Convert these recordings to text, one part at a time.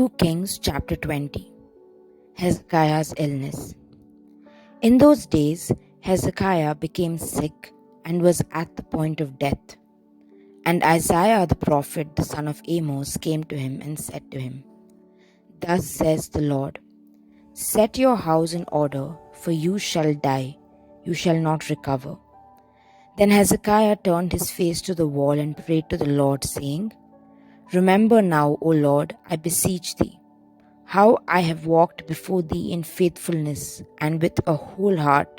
2 Kings chapter 20. Hezekiah's illness. In those days, Hezekiah became sick and was at the point of death. And Isaiah the prophet, the son of Amos, came to him and said to him, "Thus says the Lord, set your house in order, for you shall die, you shall not recover." Then Hezekiah turned his face to the wall and prayed to the Lord, saying, "Remember now, O Lord, I beseech thee, how I have walked before thee in faithfulness and with a whole heart,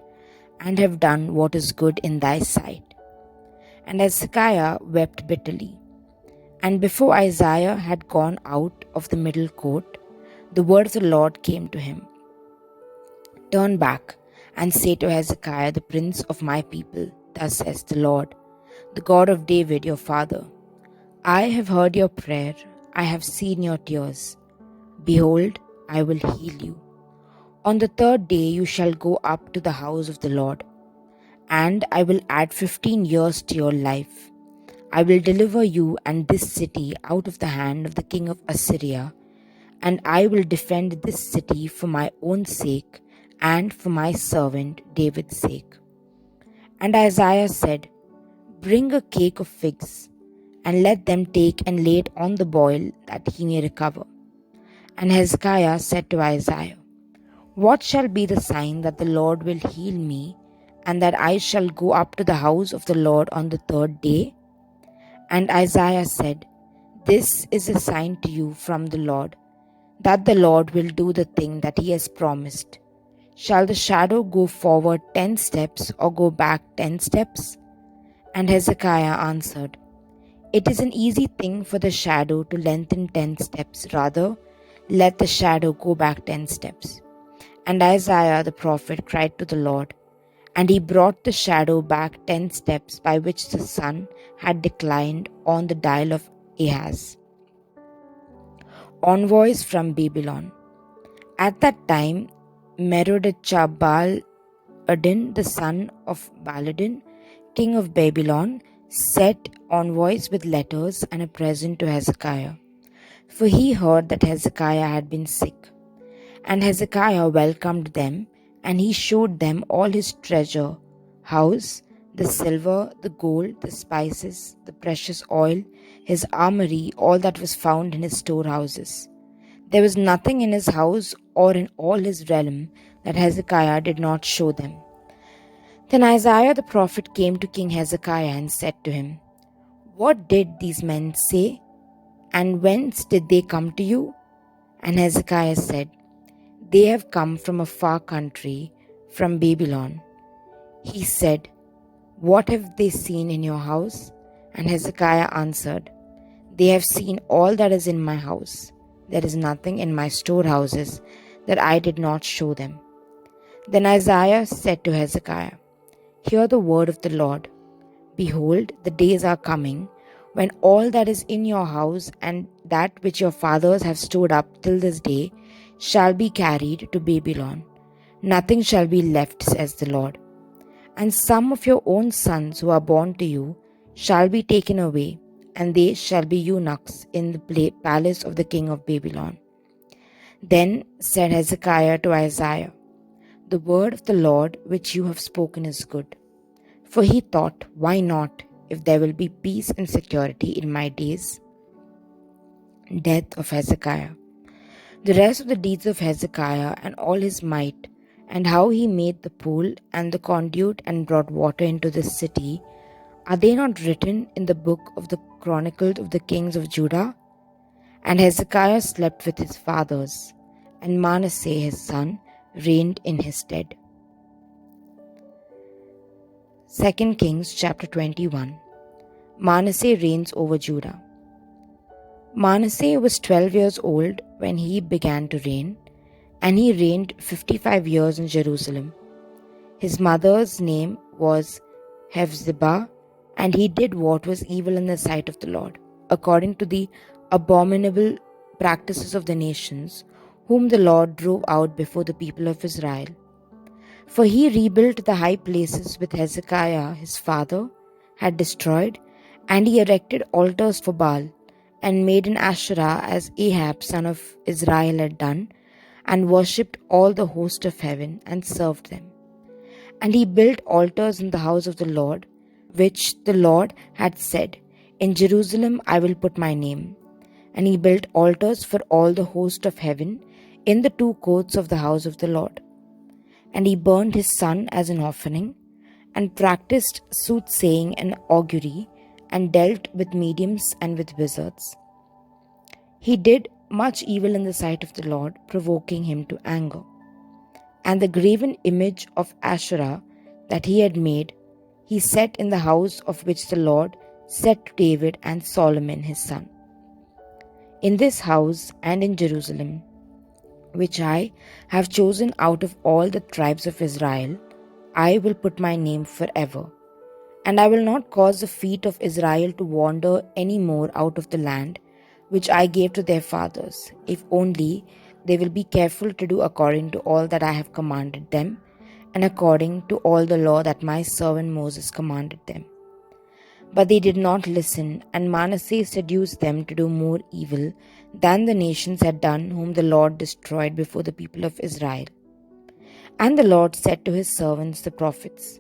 and have done what is good in thy sight." And Hezekiah wept bitterly. And before Isaiah had gone out of the middle court, the word of the Lord came to him. "Turn back and say to Hezekiah, the prince of my people, thus says the Lord, the God of David your father, I have heard your prayer, I have seen your tears. Behold, I will heal you. On the third day you shall go up to the house of the Lord, and I will add 15 years to your life. I will deliver you and this city out of the hand of the king of Assyria, and I will defend this city for my own sake and for my servant David's sake." And Isaiah said, "Bring a cake of figs, and let them take and lay it on the boy, that he may recover." And Hezekiah said to Isaiah, "What shall be the sign that the Lord will heal me, and that I shall go up to the house of the Lord on the third day?" And Isaiah said, "This is a sign to you from the Lord, that the Lord will do the thing that he has promised. Shall the shadow go forward 10 steps or go back 10 steps? And Hezekiah answered, "It is an easy thing for the shadow to lengthen 10 steps. Rather, let the shadow go back 10 steps. And Isaiah the prophet cried to the Lord, and he brought the shadow back 10 steps by which the sun had declined on the dial of Ahaz. Envoys from Babylon. At that time, Merodach-Baladan, the son of Baladan, king of Babylon, sent envoys with letters and a present to Hezekiah, for he heard that Hezekiah had been sick. And Hezekiah welcomed them, and he showed them all his treasure house, the silver, the gold, the spices, the precious oil, his armory, all that was found in his storehouses. There was nothing in his house or in all his realm that Hezekiah did not show them. Then Isaiah the prophet came to King Hezekiah and said to him, "What did these men say? And whence did they come to you?" And Hezekiah said, "They have come from a far country, from Babylon." He said, "What have they seen in your house?" And Hezekiah answered, "They have seen all that is in my house. There is nothing in my storehouses that I did not show them." Then Isaiah said to Hezekiah, "Hear the word of the Lord. Behold, the days are coming, when all that is in your house and that which your fathers have stored up till this day shall be carried to Babylon. Nothing shall be left, says the Lord. And some of your own sons who are born to you shall be taken away, and they shall be eunuchs in the palace of the king of Babylon." Then said Hezekiah to Isaiah, "The word of the Lord which you have spoken is good." For he thought, "Why not, if there will be peace and security in my days?" Death of Hezekiah. The rest of the deeds of Hezekiah and all his might, and how he made the pool and the conduit and brought water into the city, are they not written in the book of the Chronicles of the kings of Judah? And Hezekiah slept with his fathers, and Manasseh his son reigned in his stead. 2 Kings chapter 21. Manasseh reigns over Judah. Manasseh was 12 years old when he began to reign, and he reigned 55 years in Jerusalem. His mother's name was Hephzibah, and he did what was evil in the sight of the Lord, according to the abominable practices of the nations, whom the Lord drove out before the people of Israel. For he rebuilt the high places which Hezekiah his father had destroyed, and he erected altars for Baal, and made an Asherah as Ahab son of Israel had done, and worshipped all the host of heaven and served them. And he built altars in the house of the Lord, which the Lord had said, In Jerusalem I will put my name. And he built altars for all the host of heaven in the two courts of the house of the Lord. And he burned his son as an offering, and practiced soothsaying and augury, and dealt with mediums and with wizards. He did much evil in the sight of the Lord, provoking him to anger. And the graven image of Asherah that he had made, he set in the house of which the Lord said to David and Solomon his son, In this house and in Jerusalem, which I have chosen out of all the tribes of Israel, I will put my name forever. And I will not cause the feet of Israel to wander any more out of the land which I gave to their fathers, if only they will be careful to do according to all that I have commanded them, and according to all the law that my servant Moses commanded them. But they did not listen, and Manasseh seduced them to do more evil than the nations had done, whom the Lord destroyed before the people of Israel. And the Lord said to his servants the prophets,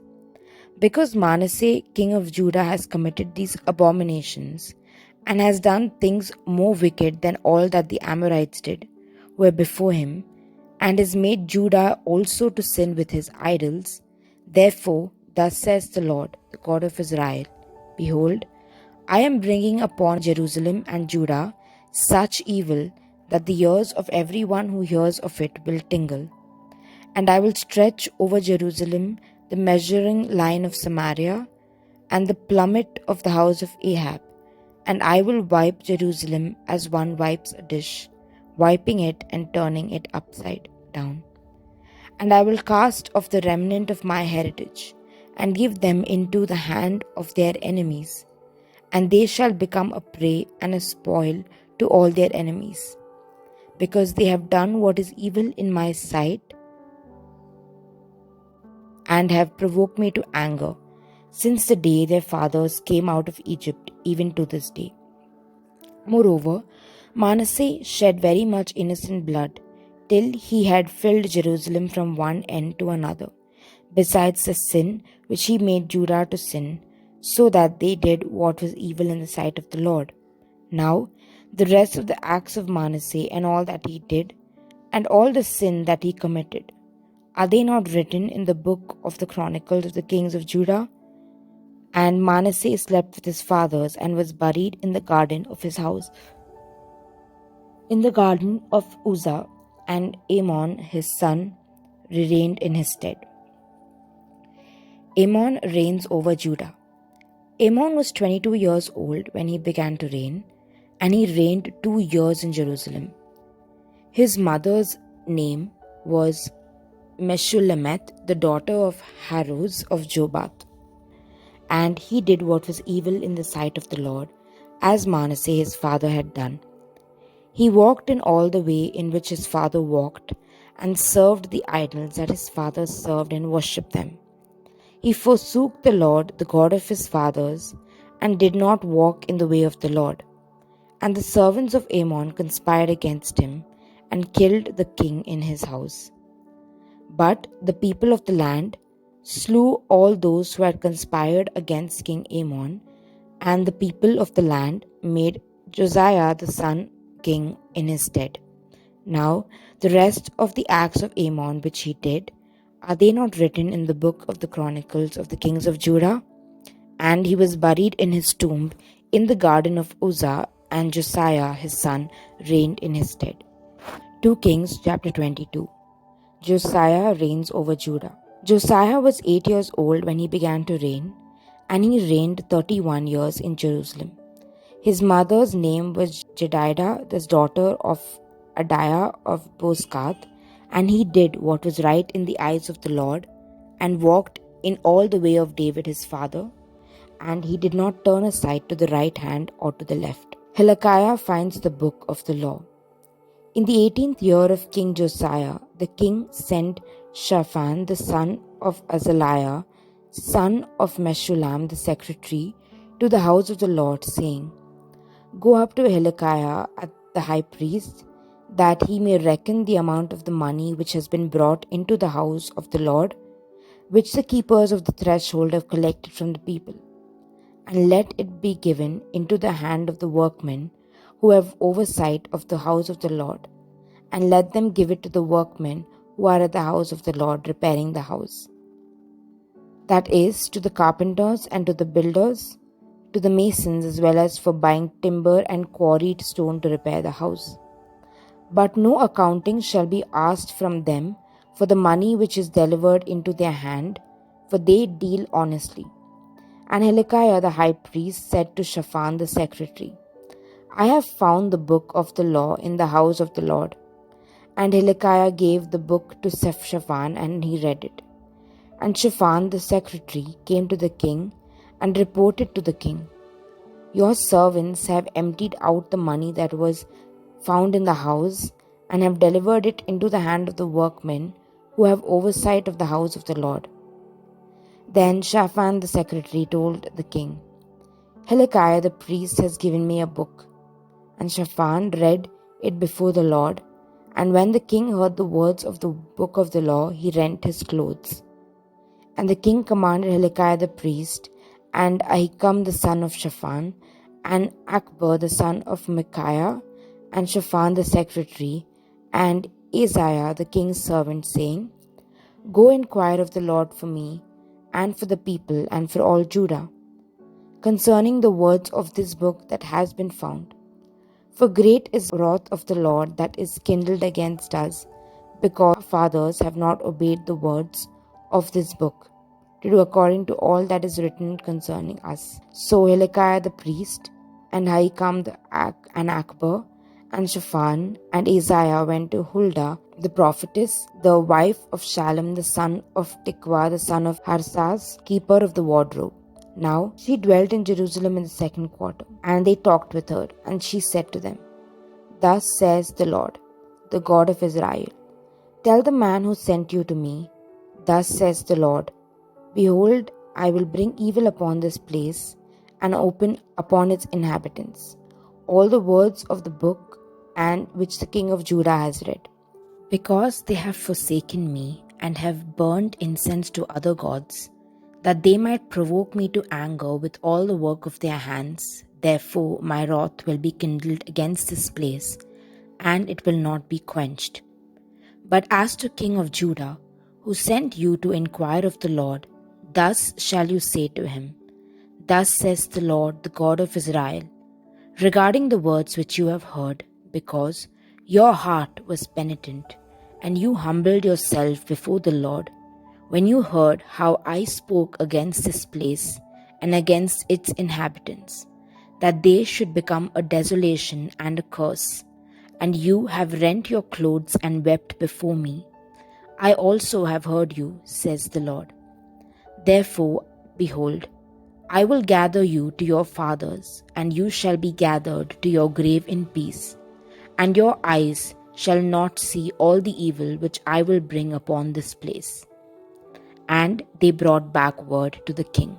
Because Manasseh king of Judah has committed these abominations, and has done things more wicked than all that the Amorites did, who were before him, and has made Judah also to sin with his idols, therefore thus says the Lord, the God of Israel, Behold, I am bringing upon Jerusalem and Judah such evil that the ears of every one who hears of it will tingle. And I will stretch over Jerusalem the measuring line of Samaria, and the plummet of the house of Ahab, and I will wipe Jerusalem as one wipes a dish, wiping it and turning it upside down. And I will cast off the remnant of my heritage, and give them into the hand of their enemies, and they shall become a prey and a spoil to all their enemies, because they have done what is evil in my sight, and have provoked me to anger, since the day their fathers came out of Egypt, even to this day. Moreover, Manasseh shed very much innocent blood, till he had filled Jerusalem from one end to another, besides the sin which he made Judah to sin, so that they did what was evil in the sight of the Lord. Now, the rest of the acts of Manasseh and all that he did, and all the sin that he committed, are they not written in the book of the Chronicles of the kings of Judah? And Manasseh slept with his fathers and was buried in the garden of his house, in the garden of Uzzah, and Amon his son reigned in his stead. Amon reigns over Judah. Amon was 22 years old when he began to reign, and he reigned 2 years in Jerusalem. His mother's name was Meshullemeth, the daughter of Haruz of Jobath. And he did what was evil in the sight of the Lord, as Manasseh his father had done. He walked in all the way in which his father walked, and served the idols that his father served and worshipped them. He forsook the Lord, the God of his fathers, and did not walk in the way of the Lord. And the servants of Amon conspired against him, and killed the king in his house. But the people of the land slew all those who had conspired against King Amon, and the people of the land made Josiah the son king in his stead. Now the rest of the acts of Amon which he did, are they not written in the book of the Chronicles of the kings of Judah? And he was buried in his tomb in the garden of Uzzah, and Josiah his son reigned in his stead. 2 Kings chapter 22. Josiah reigns over Judah. Josiah was 8 years old when he began to reign, and he reigned 31 years in Jerusalem. His mother's name was Jedidah, the daughter of Adiah of Bozkath, and he did what was right in the eyes of the Lord, and walked in all the way of David his father, and he did not turn aside to the right hand or to the left. Hilkiah finds the book of the law. In the 18th year of King Josiah, the king sent Shaphan the son of Azaliah, son of Meshullam the secretary, to the house of the Lord, saying, Go up to Hilkiah at the high priest, that he may reckon the amount of the money which has been brought into the house of the Lord, which the keepers of the threshold have collected from the people. And let it be given into the hand of the workmen who have oversight of the house of the Lord, and let them give it to the workmen who are at the house of the Lord repairing the house. That is, to the carpenters and to the builders, to the masons, as well as for buying timber and quarried stone to repair the house. But no accounting shall be asked from them for the money which is delivered into their hand, for they deal honestly. And Hilkiah the high priest said to Shaphan the secretary, I have found the book of the law in the house of the Lord. And Hilkiah gave the book to Shaphan, and he read it. And Shaphan the secretary came to the king and reported to the king, Your servants have emptied out the money that was found in the house, and have delivered it into the hand of the workmen who have oversight of the house of the Lord. Then Shaphan the secretary told the king, Hilkiah the priest has given me a book. And Shaphan read it before the Lord. And when the king heard the words of the book of the law, he rent his clothes. And the king commanded Hilkiah the priest, and Ahikam the son of Shaphan, and Akbar the son of Micaiah, and Shaphan the secretary, and Isaiah the king's servant, saying, Go inquire of the Lord for me, and for the people, and for all Judah, concerning the words of this book that has been found. For great is the wrath of the Lord that is kindled against us, because our fathers have not obeyed the words of this book, to do according to all that is written concerning us. So Hilkiah the priest, and Ahikam and Akbar, and Shaphan, and Isaiah went to Huldah the prophetess, the wife of Shallum the son of Tikva the son of Harsas, keeper of the wardrobe. Now she dwelt in Jerusalem in the second quarter, and they talked with her, and she said to them, Thus says the Lord, the God of Israel, Tell the man who sent you to me, Thus says the Lord, Behold, I will bring evil upon this place, and open upon its inhabitants all the words of the book and which the king of Judah has read. Because they have forsaken me, and have burned incense to other gods, that they might provoke me to anger with all the work of their hands, therefore my wrath will be kindled against this place, and it will not be quenched. But as to King of Judah, who sent you to inquire of the Lord, thus shall you say to him, Thus says the Lord, the God of Israel, regarding the words which you have heard, because your heart was penitent, and you humbled yourself before the Lord, when you heard how I spoke against this place and against its inhabitants, that they should become a desolation and a curse, and you have rent your clothes and wept before me, I also have heard you, says the Lord. Therefore, behold, I will gather you to your fathers, and you shall be gathered to your grave in peace, and your eyes shall not see all the evil which I will bring upon this place. And they brought back word to the king.